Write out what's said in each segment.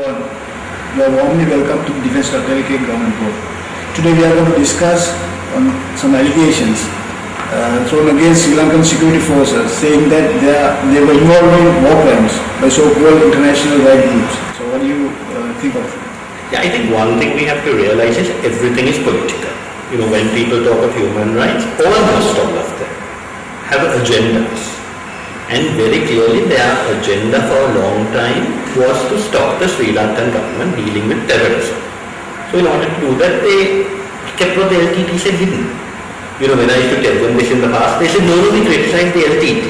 everyone. You are warmly welcome to Defence.lk Government Board. Today we are going to discuss on some allegations thrown against Sri Lankan security forces, saying that they were involved in war crimes by so-called international right groups. So what do you think of it? Yeah, I think one thing we have to realize is everything is political. When people talk of human rights, almost all of them have agendas. And very clearly their agenda for a long time was to stop the Sri Lankan government dealing with terrorism. So in order to do that, they kept what the LTT said hidden. When I used to tell them this in the past, they said, no, we criticized the LTT.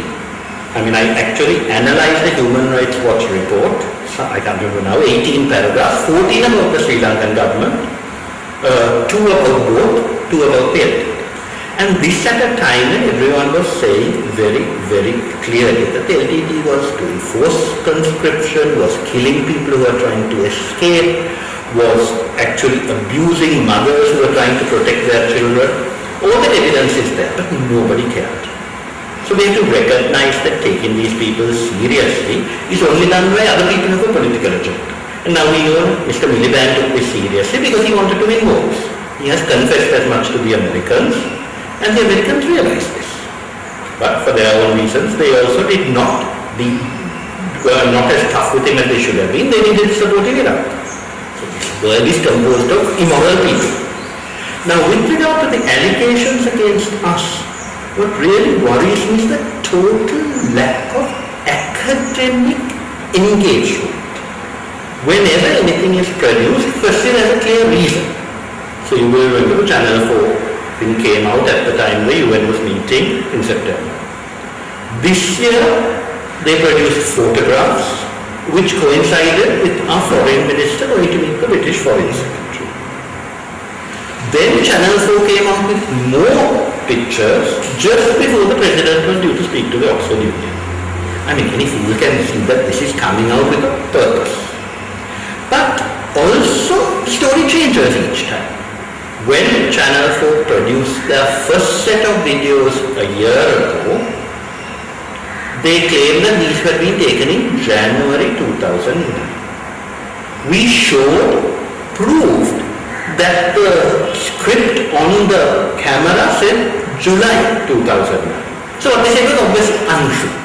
I actually analyzed the Human Rights Watch report, I can't remember now, 18 paragraphs, 14 about the Sri Lankan government, 2 about both, 2 about the LTT. And this at a time when everyone was saying very, very clearly that the LTT was doing forced conscription, was killing people who were trying to escape, was actually abusing mothers who were trying to protect their children. All that evidence is there, but nobody cared. So we have to recognize that taking these people seriously is only done by other people who have a political agenda. And now we know Mr. Miliband took this seriously because he wanted to win votes. He has confessed as much to the Americans, and the Americans realized this. But for their own reasons, they also did not were not as tough with him as they should have been. They needed supporting Iraq. So this world is composed of immoral people. Now with regard to the allegations against us, what really worries me is the total lack of academic engagement. Whenever anything is produced, first it has a clear reason. So you will remember Channel 4 thing came out at the time the UN was meeting in September. This year they produced photographs which coincided with our foreign minister going to meet the British foreign secretary. Then Channel 4 came out with more pictures just before the president was due to speak to the Oxford Union. Any fool can see that this is coming out with a purpose. But also story changes each time. When Channel 4 produced their first set of videos a year ago, they claimed that these had been taken in January 2009. We proved that the script on the camera said July 2009. So what they said was obviously untrue.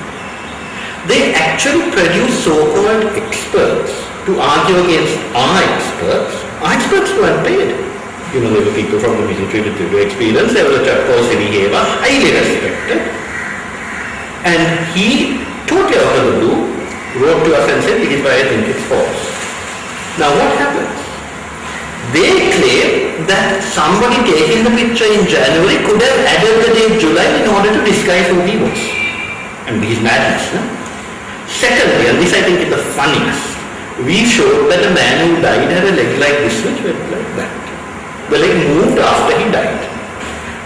They actually produced so-called experts to argue against our experts. Our experts weren't paid. There were people from the military with good experience. There was a chap called Siriheva, highly respected. And he, totally out of the blue, wrote to us and said, this is why I think it's false. Now what happens? They claim that somebody taking the picture in January could have added the date July in order to disguise who he was. This is madness, no? Secondly, and this I think is the funniest, we showed that a man who died had a leg like this, which went like that. The leg moved after he died.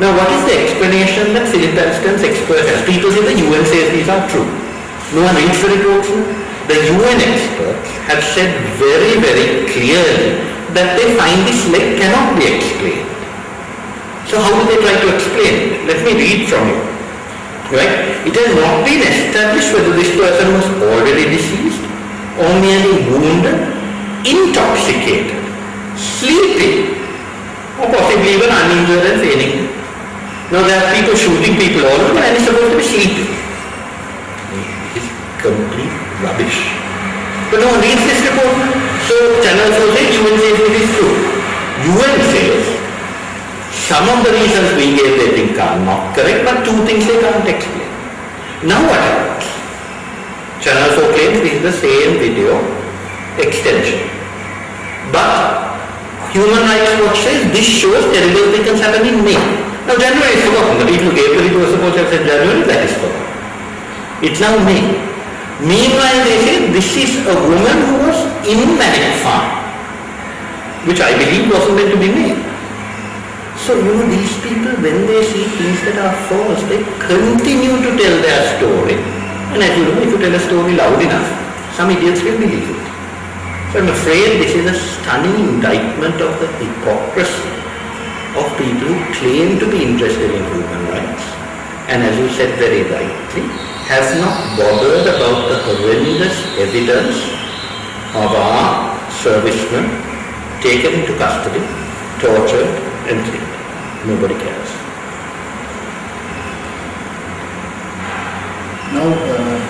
Now what is the explanation that Philip Alston's expert has? People say the UN says these are true. No one reads the reports. The UN experts have said very, very clearly that they find this leg cannot be explained. So how do they try to explain it? Let me read from you. Right? It has not been established whether this person was already deceased or merely wounded, intoxicated, sleeping, or possibly even uninjured and fainting. Now there are people shooting people all over and he's supposed to be sleeping. It's complete rubbish. But no one reads this report. So Channel 4 says UN says it is true. UN says some of the reasons we gave they think are not correct, but 2 things they can't explain. Now what happens? Channel 4 claims this is the same video extension. But Human Rights Watch says this shows terrible things happened in May. Now January is forgotten. The people who gave the video were supposed to have said January, that is forgotten. It's now May. Meanwhile they say this is a woman who was in Manic Farm, which I believe wasn't meant to be made. So these people, when they see things that are false, they continue to tell their story. And as you know, if you tell a story loud enough, some idiots will believe it. So I'm afraid this is a stunning indictment of the hypocrisy of people who claim to be interested in human rights and, as you said very rightly, have not bothered about the horrendous evidence of our servicemen taken into custody, tortured and killed. Nobody cares. Now,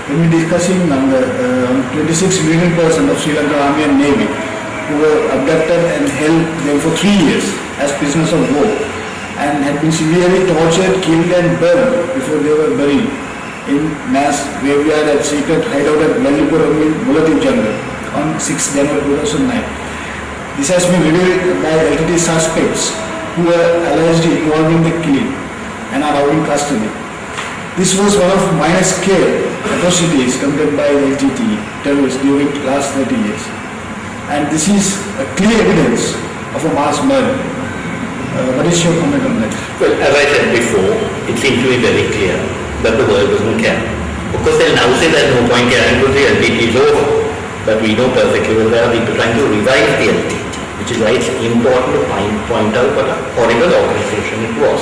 when we're discussing on the 26 million person of Sri Lanka Army and Navy who were abducted and held there for 3 years as prisoners of war and had been severely tortured, killed and burned before they were buried in mass graveyard at secret hideout at Mallipuram in Mulativ Jungle on 6 January 2009. This has been revealed by LTT suspects who were allegedly involved in the killing and are now in custody. This was one of minor scale atrocities committed by the LTT terrorists during the last 30 years. And this is a clear evidence of a mass murder. What is your comment on that? Well, as I said before, it seems to be very clear that the world doesn't care. Of course, they'll now say there's no point caring because the LTT is over. But we know perfectly well there are people trying to revive the LTT, which is why it's important to point out what a horrible organization it was.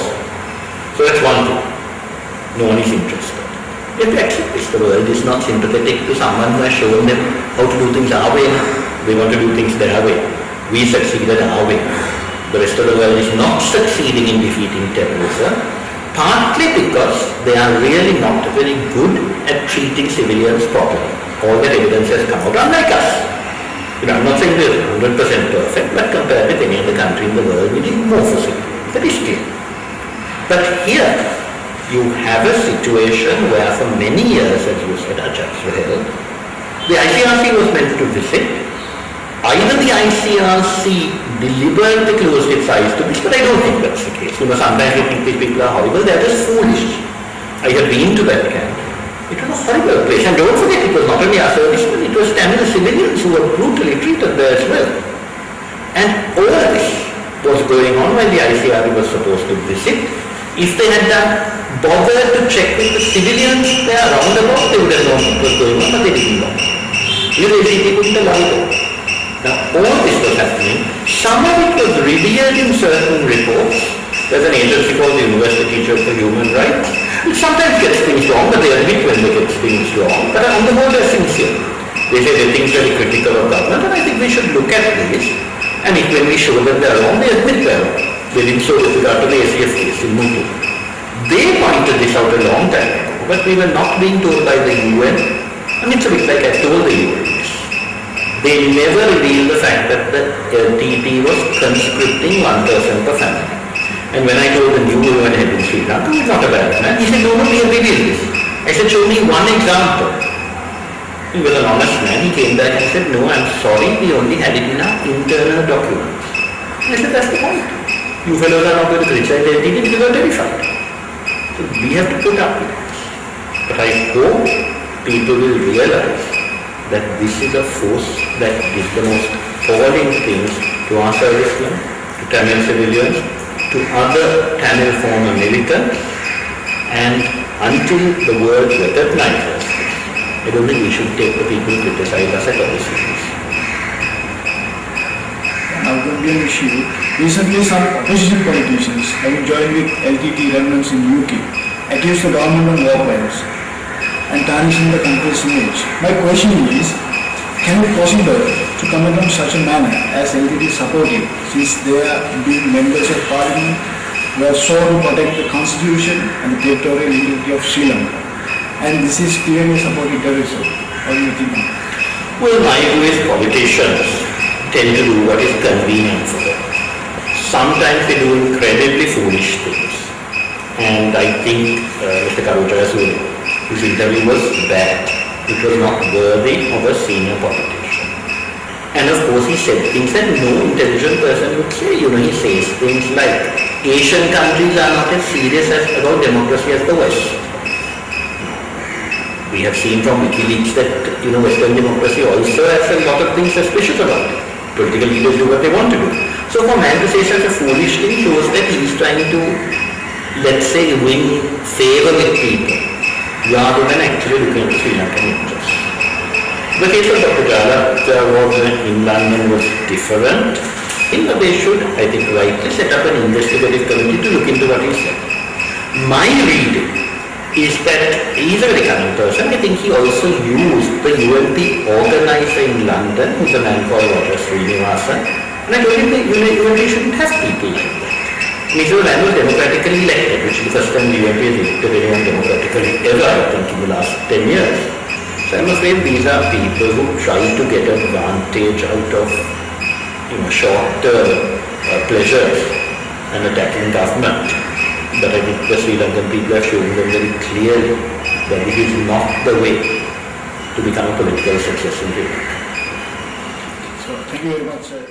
So that's one thing. No one is interested. If accept this, the world is not sympathetic to someone who has shown them how to do things our way. They want to do things their way. We succeeded our way. The rest of the world is not succeeding in defeating terrorism, partly because they are really not very good at treating civilians properly. All that evidence has come out, unlike us. I'm not saying we're 100% perfect, but compared with any other country in the world, we need more for civilians. That is clear. But here, you have a situation where for many years, as you said, Ajaz Rahel, the ICRC was meant to visit. Either the ICRC deliberately closed its eyes to this, but I don't think that's the case. Sometimes you think these people are horrible, they're just foolish. I have been to that camp. It was a horrible place. And don't forget, it was not only our servicemen, it was Tamil civilians who were brutally treated there as well. And all this was going on while the ICRC was supposed to visit. If they had bothered to check with the civilians there around about, they would have known what was going on, but they didn't know. The LTT couldn't allow it. Now, all this was happening. Some of it was revealed in certain reports. There's an agency called the University Teacher for Human Rights. It sometimes gets things wrong, but they admit when they get things wrong. But on the whole, they're sincere. They say they're things very critical of government, and I think we should look at this. And if when we show that they're wrong, they admit they're wrong. They did so with regard to the ACF case in Mutu. They pointed this out a long time ago, but we were not being told by the UN. And it's a bit like I told the UN this. They never revealed the fact that the LTT was conscripting one person per family. And when I told the new UN head in Sri Lanka, he's not a bad man, he said, no, we have revealed this. I said, show me one example. He was an honest man, he came back and said, no, I'm sorry, we only had it in our internal documents. I said, that's the point. You fellows are not going to criticize the LTT because you are terrified. So we have to put up with this. But I hope people will realize that this is a force that did the most appalling things to our servicemen, to Tamil civilians, to other Tamil former militants, and until the world recognizes this, I don't think we should take the people who criticize us at all seriously. Now, the main issue. Recently, some opposition politicians have joined with LTT remnants in UK, accused the government of war crimes and tarnishing the country's image. My question is, can it be possible to comment on such a manner as LTT supportive, since they are being members of parliament who are sworn to protect the constitution and the territorial integrity of Sri Lanka? And this is clearly supporting terrorism. What do you think? Well, my view is politicians tend to do what is convenient for them. Sometimes they do incredibly foolish things. And I think Mr. Karujarasu, his interview was bad. It was not worthy of a senior politician. And of course he said things that no intelligent person would say. He says things like, Asian countries are not as serious about democracy as the West. We have seen from WikiLeaks that Western democracy also has a lot of things suspicious about it. Political leaders do what they want to do. So for a man to say such a foolish thing shows that he's trying to, let's say, win favor with people, rather than actually looking at Sri Lankan interests. The case of Dr. Jala was in London was different, in that they should, I think, rightly set up an investigative committee to look into what he said. My reading is that he is a very cunning person. I think he also used the UNP organizer in London, who's a man called Roger Srinivasan, and I told him that UNP shouldn't have people like that. Mr. Land was democratically elected, which is the first time the UNP has elected anyone democratically ever, I think, in the last 10 years. So I'm afraid these are people who try to get advantage out of short-term pleasures and attacking government. But I think the Sri Lankan people have shown them very clearly that it is not the way to become a political success in Sri Lanka. So thank you very much, sir.